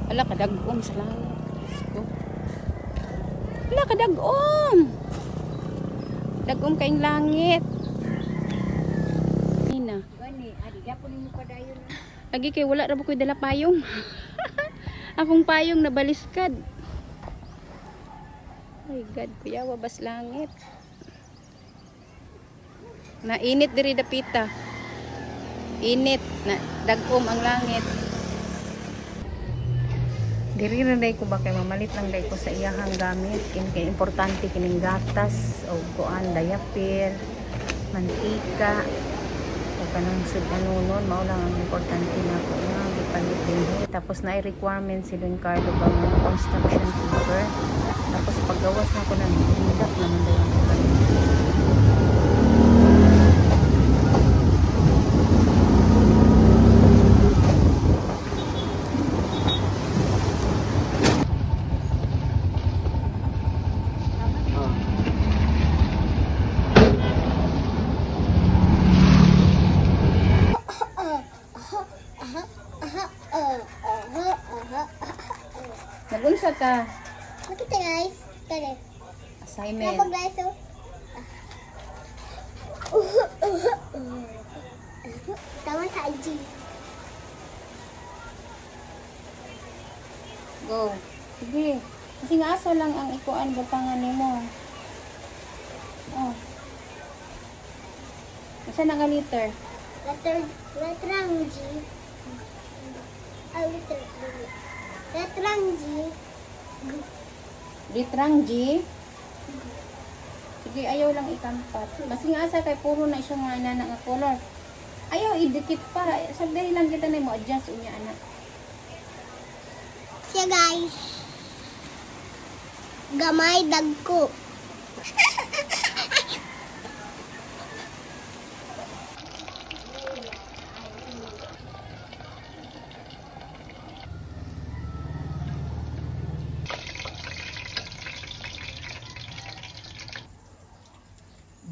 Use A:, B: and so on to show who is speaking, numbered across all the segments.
A: Ala kadagom sa langit. Ala kadagom. Dagom kayong langit. Ina.
B: Gani, adi gyapon nimo padayon.
A: Lagi kay wala ra ba koy dala payong. Akong payong nabaliskad. My God, kuya wabas langit. Nainit diri dapita. Init na dagom ang langit. Diri na day ko ba kay mamalit lang day ko sa iyahang gamit. Kay importante kining gatas o kuan dayapir, mantika o kanang sudanunon mao lang ang importante nako nga gipalit din. Tapos na requirement si Don Carlo bang construction paper. Tapos paggawas na ko nang hindak naman daw ang Nag-unsa ka?
B: Nakita guys. Kare.
A: Assignment.
B: Napag guys oh. Tama sa IG.
A: Go. Sige. Kasi nga aso lang ang ikuan butangan nimo. Oh. Asa na nga liter?
B: Letrang G. Letrang G.
A: Litrang G. Sige, ayaw lang ikampat. Kasi nga asa kay puro na siya nga inana nga color. Ayaw idikit para sagday lang kita na mo adjust unya ana.
B: Siya guys. Gamay dagko.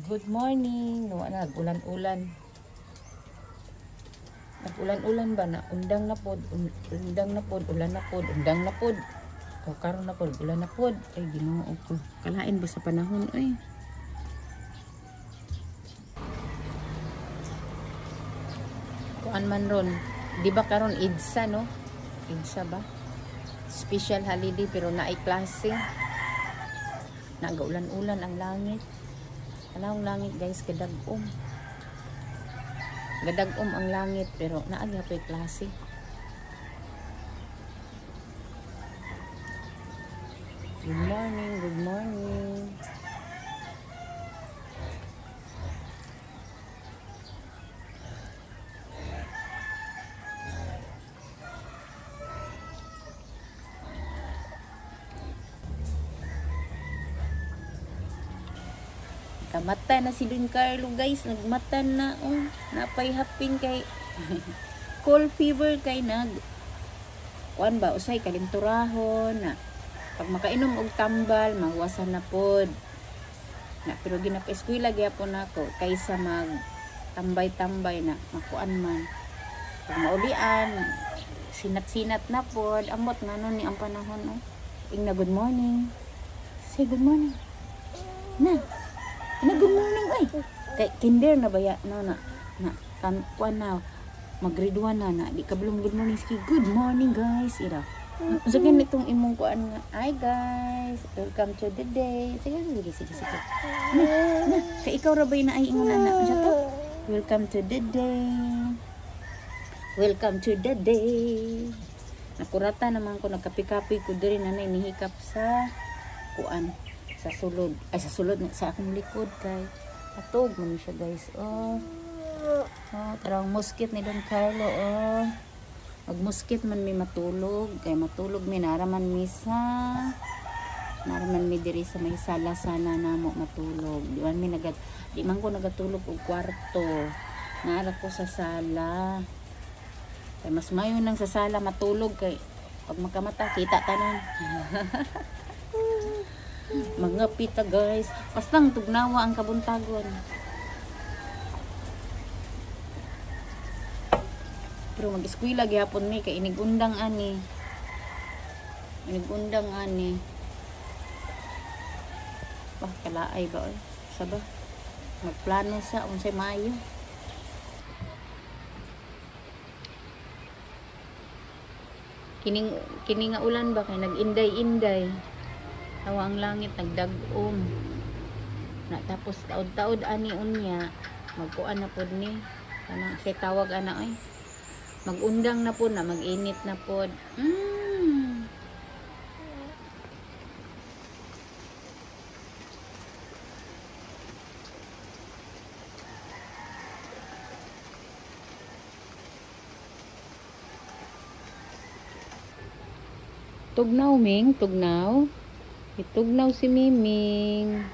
A: Good morning. No, nag-ulan-ulan. Nag-ulan-ulan ba na? Undang na pod, undang na pod, ulan na pod, undang na pod. O karon na pod, ulan na pod. Ay, Ginoo ko. Kalain ba sa panahon ay? Kuan man ron. Di ba karon EDSA no? EDSA ba? Special holiday pero naay klase. Nag-ulan-ulan ang langit. Anong langit guys, gadagom. Gadagom ang langit pero naagya pa yung klase. Good morning, good morning. Mata na si Don Carlo guys, nagmata na oh. Napay hapin kay cold fever kay nag kuan ba usay kalimturahon na pag makainom og tambal mahuwasan na pod na pero ginapa-eskwela gyapon nako kaysa mag tambay-tambay na makuan man pag maulian sinat-sinat na pod amot nganon ni ang panahon oh. Ingna good morning, say good morning na. Good morning ay. Kay kinder na baya na kan kuan na mag-grade 1 na di ka belum good morning sige. Good morning guys ira. So ganitong imong kuan nga. Hi guys, welcome to the day. Sige. Na, kay ikaw ra bay na ay ingon na siya to. Welcome to the day. Welcome to the day. Nakurata naman ko nagkapi-kapi ko diri na nihikap sa kuan. Sa sulod sa akong likod kay atog man siya guys tarang muskit ni Don Carlo mag muskit man mi matulog kay matulog mi naraman mi diri sa may sala sana namo matulog di man ko nagatulog og kwarto nara ko sa sala kay mas mayo nang sa sala matulog kay pag makamata kita tanan. Mga pita guys, bastang tugnawa ang kabuntagon. Pero mag-eskwela gyapon ni kay inigundang ani. Nagundang ani. Kalaay ba oy? Saba. Magplano sa unsay Mayo. Kining nga ulan ba kay nag-inday-inday. Tawa ang langit nagdag-om. Na tapos taod-taod ani unya. Magkuan na pod ni. Kana kay tawag ana ay. Magundang na pod na, mag-init na pod. Tugnaw, Ming. Tugnaw. Itugnaw si Miming.